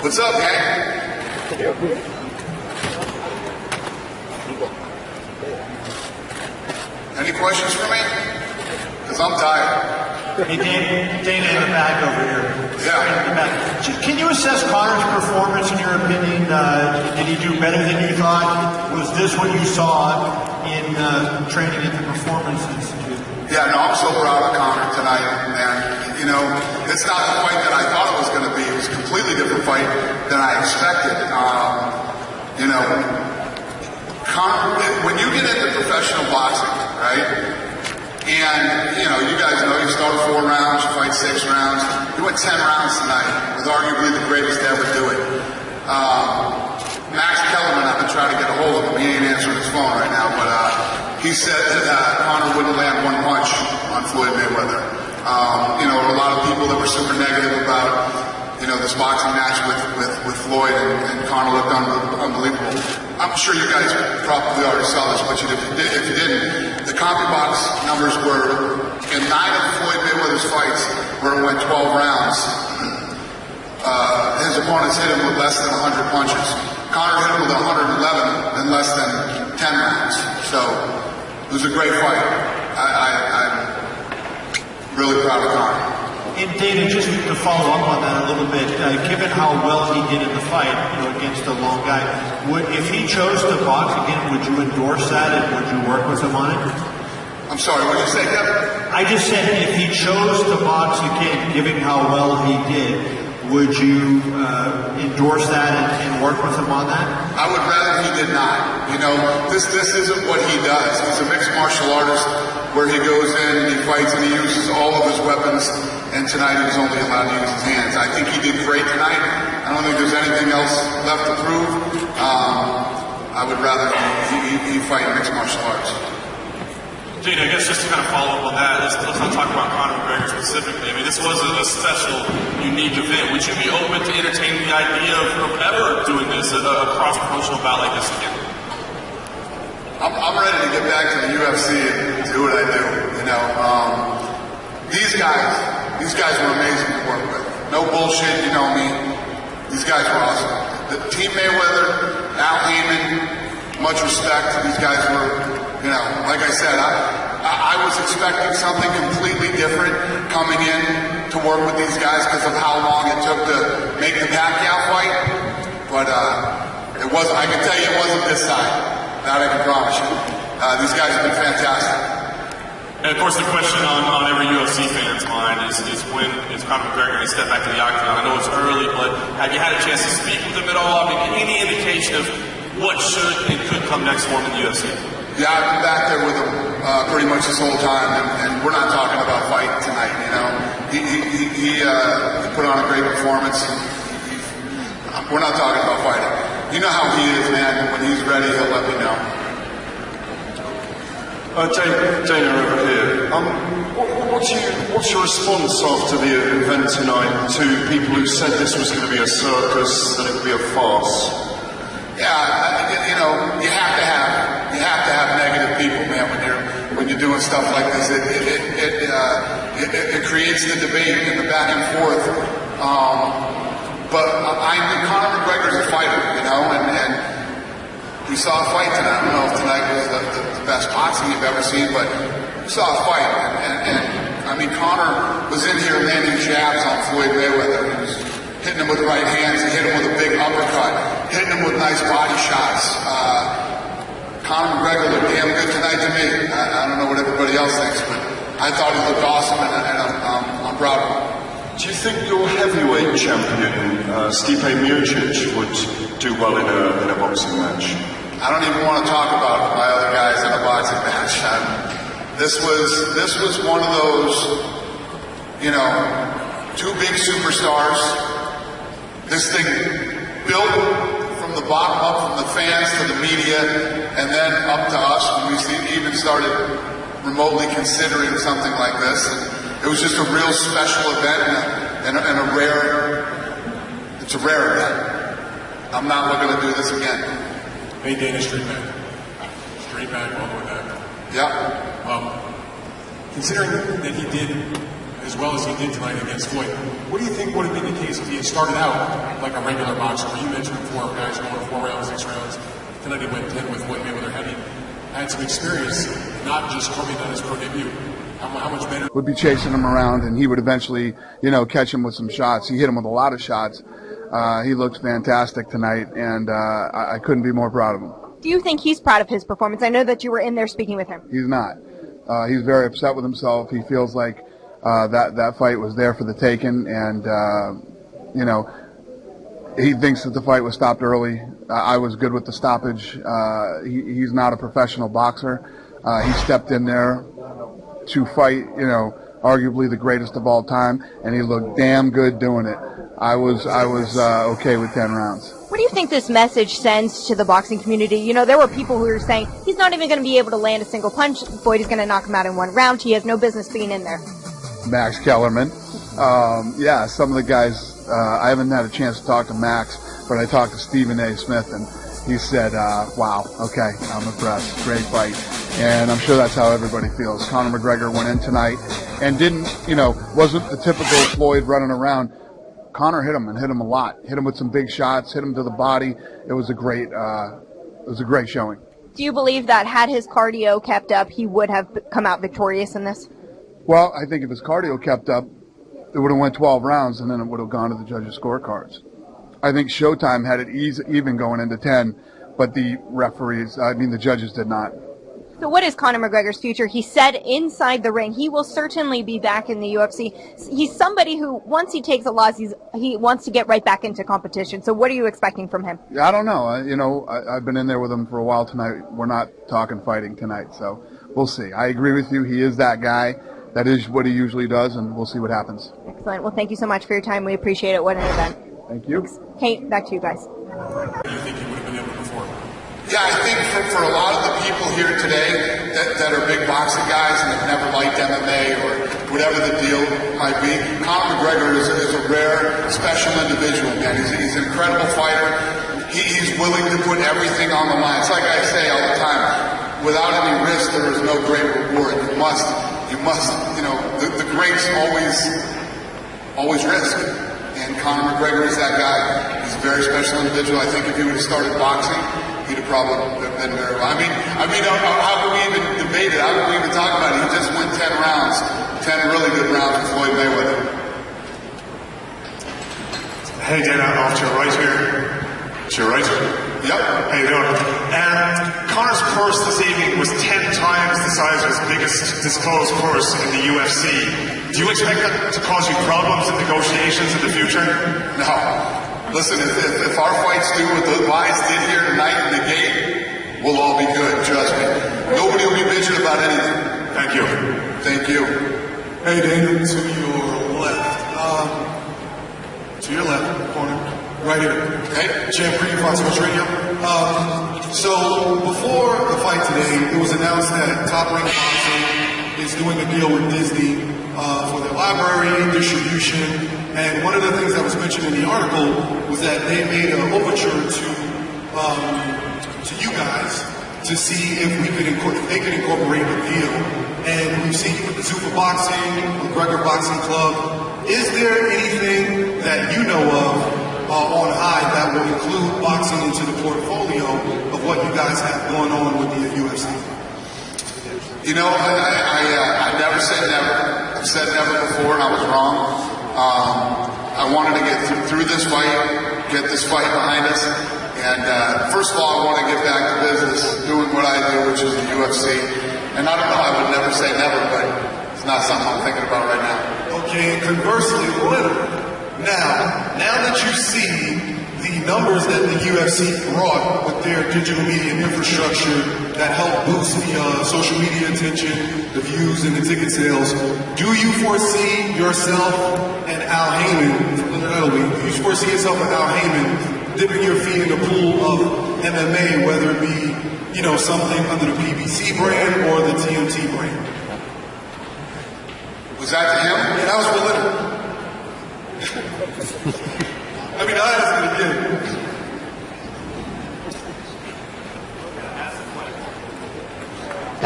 What's up, gang? Any questions for me? Because I'm tired. Hey, Dana in the back over here. Yeah. Right in the back. Can you assess Conor's performance in your opinion? Did he do better than you thought? Was this what you saw in training at the Performance Institute? Yeah, no, I'm so proud of Conor tonight, man. You know, it's not the fight that I thought it was going to be. It was a completely different fight than I expected. You know, Conor, when you get into professional boxing, right? And, you know, you guys know you start 4 rounds, you fight 6 rounds. You went 10 rounds tonight with arguably the greatest to ever do it. Max Kellerman, I've been trying to get a hold of him. He ain't answering his phone right now, but he said that Conor wouldn't land 1 punch on Floyd Mayweather. You know, there were a lot of people that were super negative about, you know, this boxing match with Floyd, and Conor looked unbelievable. I'm sure you guys probably already saw this, but if you didn't, the CompuBox numbers were in 9 of Floyd Mayweather's fights where it went 12 rounds. His opponents hit him with less than 100 punches. Conor hit him with 111 in less than 10 rounds. So it was a great fight. I'm really proud of Conor. And Dana, just to follow up on that a little bit, given how well he did in the fight, you know, against a long guy, if he chose to box again, would you endorse that and would you work with him on it? I'm sorry, what did you say, Kevin? I just said if he chose to box again, given how well he did, would you endorse that and work with him on that? I would rather he did not. You know, this isn't what he does. He's a mixed martial artist where he goes in and he fights and he uses all of his weapons, and tonight he was only allowed to use his hands. I think he did great tonight. I don't think there's anything else left to prove. I would rather he fight mixed martial arts. Gene, I guess just to kind of follow up on that, let's not talk about Conor McGregor specifically. I mean, this was a special, unique event. Would you be open to entertaining the idea of ever doing this, a cross-promotional bout like this again? I'm ready to get back to the UFC and do what I do. You know, these guys were amazing to work with. No bullshit, you know me. These guys were awesome. The Team Mayweather, Al Heyman, much respect. These guys were. You know, like I said, I was expecting something completely different coming in to work with these guys because of how long it took to make the Pacquiao fight. But it was, I can tell you it wasn't this side. That I can promise you. These guys have been fantastic. And of course the question on every UFC fan's mind is when is Conor McGregor going to step back to the octagon? I know it's early, but have you had a chance to speak with him at all? I mean, any indication of what should and could come next for him in the UFC? Yeah, I've been back there with him pretty much this whole time, and we're not talking about fighting tonight. You know, he put on a great performance. We're not talking about fighting. You know how he is, man. When he's ready, he'll let me know. Dana over here. What's your response after the event tonight to people who said this was going to be a circus, that it would be a farce? Yeah, you know, you have to have negative people, man. When you're doing stuff like this, it creates the debate and the back and forth. But I knew Conor McGregor's a fighter, you know, and we saw a fight tonight. I don't know if tonight was the best boxing you've ever seen, but we saw a fight. And I mean, Conor was in here landing jabs on Floyd Mayweather. He was hitting him with the right hands, he hit him with a big uppercut, hitting him with nice body shots. Conor McGregor looked damn good tonight to me. I don't know what everybody else thinks, but I thought he looked awesome, and I'm proud of him. Do you think your heavyweight champion, Stipe Miocic, would do well in a boxing match? I don't even want to talk about my other guys in a boxing match. This was one of those, you know, two big superstars. This thing built from the bottom up, from the fans to the media, and then up to us when we even started remotely considering something like this. And it was just a real special event and a rare event. I'm not looking to do this again. Hey, Dana, straight back, all the way back. Yeah. Considering that he did as well as he did tonight against Floyd. What do you think would have been the case if he had started out like a regular boxer? Where you mentioned before, guys going 4 rounds, 6 rounds. Tonight he went 10 with Floyd Mayweather. Had he had some experience, not just coming on his pro debut, how much better? Would be chasing him around, and he would eventually, catch him with some shots. He hit him with a lot of shots. He looked fantastic tonight, and I couldn't be more proud of him. Do you think he's proud of his performance? I know that you were in there speaking with him. He's not. He's very upset with himself. He feels like that fight was there for the taking, and he thinks that the fight was stopped early. I was good with the stoppage. He's not a professional boxer. He stepped in there to fight, arguably the greatest of all time, and he looked damn good doing it. I was okay with 10 rounds. What do you think this message sends to the boxing community? There were people who were saying he's not even going to be able to land a single punch. Floyd is going to knock him out in 1 round. He has no business being in there. Max Kellerman. Some of the guys, I haven't had a chance to talk to Max, but I talked to Stephen A. Smith, and he said, wow, okay, I'm impressed. Great fight. And I'm sure that's how everybody feels. Conor McGregor went in tonight and wasn't the typical Floyd running around. Conor hit him and hit him a lot. Hit him with some big shots, hit him to the body. It was a great showing. Do you believe that had his cardio kept up, he would have come out victorious in this? Well, I think if his cardio kept up, it would have went 12 rounds, and then it would have gone to the judges' scorecards. I think Showtime had it even going into 10, but the judges did not. So what is Conor McGregor's future? He said inside the ring he will certainly be back in the UFC. He's somebody who, once he takes a loss, he wants to get right back into competition. So what are you expecting from him? I don't know. I've been in there with him for a while tonight. We're not talking fighting tonight, so we'll see. I agree with you. He is that guy. That is what he usually does, and we'll see what happens. Excellent. Well, thank you so much for your time. We appreciate it. What an event. Thank you. Thanks. Kate, back to you guys. Do you think he would have been able to perform? Yeah, I think for a lot of the people here today that are big boxing guys and have never liked MMA or whatever the deal might be, Conor McGregor is a rare, special individual, man. He's an incredible fighter. He's willing to put everything on the line. It's like I say all the time, without any risk, there is no great reward. You must, the greats always risk. And Conor McGregor is that guy. He's a very special individual. I think if he would have started boxing, he'd have probably been very well. I mean, how can we even debate it? How can we even talk about it? He just went 10 rounds, 10 really good rounds with Floyd Mayweather. Hey, Dana, off to your right here. To your right? Yep. How you doing? Conor's purse this evening was 10 times the size of his biggest disclosed purse in the UFC. Do you expect that to cause you problems in negotiations in the future? No. Listen, if our fights do what the guys did here tonight in the gate, we'll all be good, trust me. Nobody will be bitching about anything. Thank you. Thank you. Hey, Dana, to your left. To your left, corner. Right here. Hey. Champ Preview, Fox Sports Radio. So, before the fight today, it was announced that Top Rank Boxing is doing a deal with Disney for their library, distribution, and one of the things that was mentioned in the article was that they made an overture to you guys to see if they could incorporate the deal. And we've seen you with the Zuffa Boxing, McGregor Boxing Club. Is there anything that you know of on high that will include boxing into the portfolio of what you guys have going on with the UFC? I never said never. I've said never before, and I was wrong. I wanted to get through this fight, get this fight behind us, and first of all, I want to get back to business, doing what I do, which is the UFC. And I don't know, I would never say never, but it's not something I'm thinking about right now. Okay, and conversely, now that you see the numbers that the UFC brought with their digital media infrastructure that helped boost the social media attention, the views, and the ticket sales, do you foresee yourself and Al Heyman, do you foresee yourself and Al Heyman dipping your feet in the pool of MMA, whether it be, something under the PBC brand or the TMT brand? Was that to him? Yeah, that was for Leonard. I asked it again.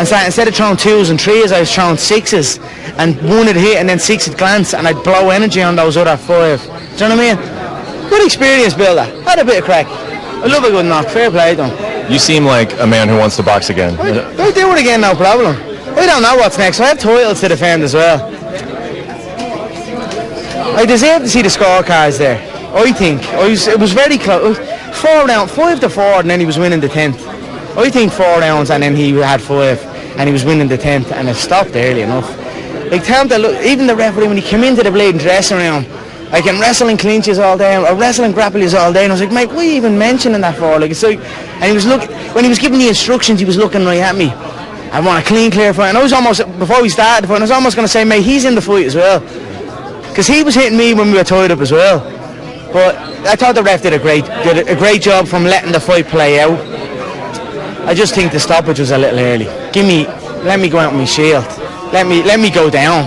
And so instead of throwing 2s and 3s, I was throwing 6s, and 1 would hit and then 6 would glance, and I'd blow energy on those other 5. Do you know what I mean? Good experience, builder. Had a bit of crack. I love a good knock. Fair play to him. You seem like a man who wants to box again. I'll do it again, no problem. I don't know what's next. I have titles to defend as well. I deserve to see the scorecards there. I think it was very close. 5 to 4, and then he was winning the 10th. I think 4 rounds, and then he had 5, and he was winning the 10th, and it stopped early enough. Like, tell him to look, even the referee, when he came into the blade and dressing room, I can wrestle in clinches all day, or wrestle and grapple all day, and I was like, mate, what are you even mentioning that for? Like, it's like, and he was when he was giving the instructions, he was looking right at me. I want a clean, clear fight, and I was almost, before we started the fight, I was almost going to say, mate, he's in the fight as well, because he was hitting me when we were tied up as well. But I thought the ref did a great job from letting the fight play out. I just think the stoppage was a little early. Let me go out with my shield. Let me go down.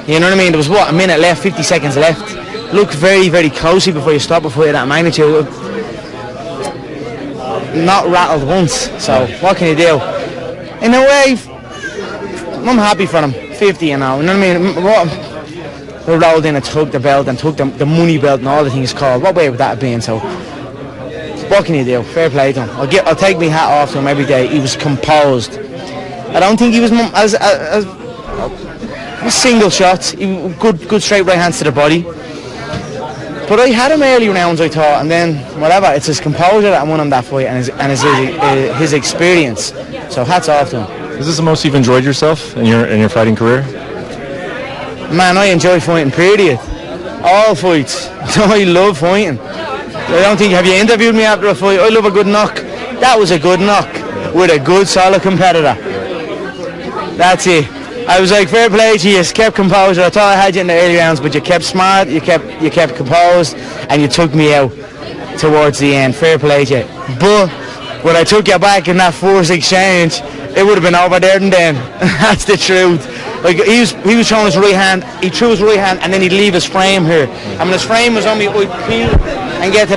You know what I mean? There was a minute left, 50 seconds left. Look very, very closely before you stop a fight of that magnitude. Not rattled once. So what can you do? In a way, I'm happy for him. 50, you know. You know what I mean? They rolled in and took the belt and took the money belt and all the things called. What way would that have been? So what can you do? Fair play to him. I'll take my hat off to him every day. He was composed. I don't think he was as single shots. Good straight right hands to the body. But I had him early rounds, I thought, and then whatever. It's his composure that won him that fight, and his experience. So hats off to him. Is this the most you've enjoyed yourself in your fighting career? Man, I enjoy fighting, period. All fights. I love fighting. I don't think, have you interviewed me after a fight? I love a good knock. That was a good knock with a good, solid competitor. That's it. I was like, fair play to you, you kept composure. I thought I had you in the early rounds, but you kept smart, you kept composed, and you took me out towards the end. Fair play to you. But when I took you back in that first exchange, it would have been over there and then. That's the truth. Like, he was throwing his right hand, he threw his right hand, and then he'd leave his frame here. And when his frame was on me, I'd peel and get to the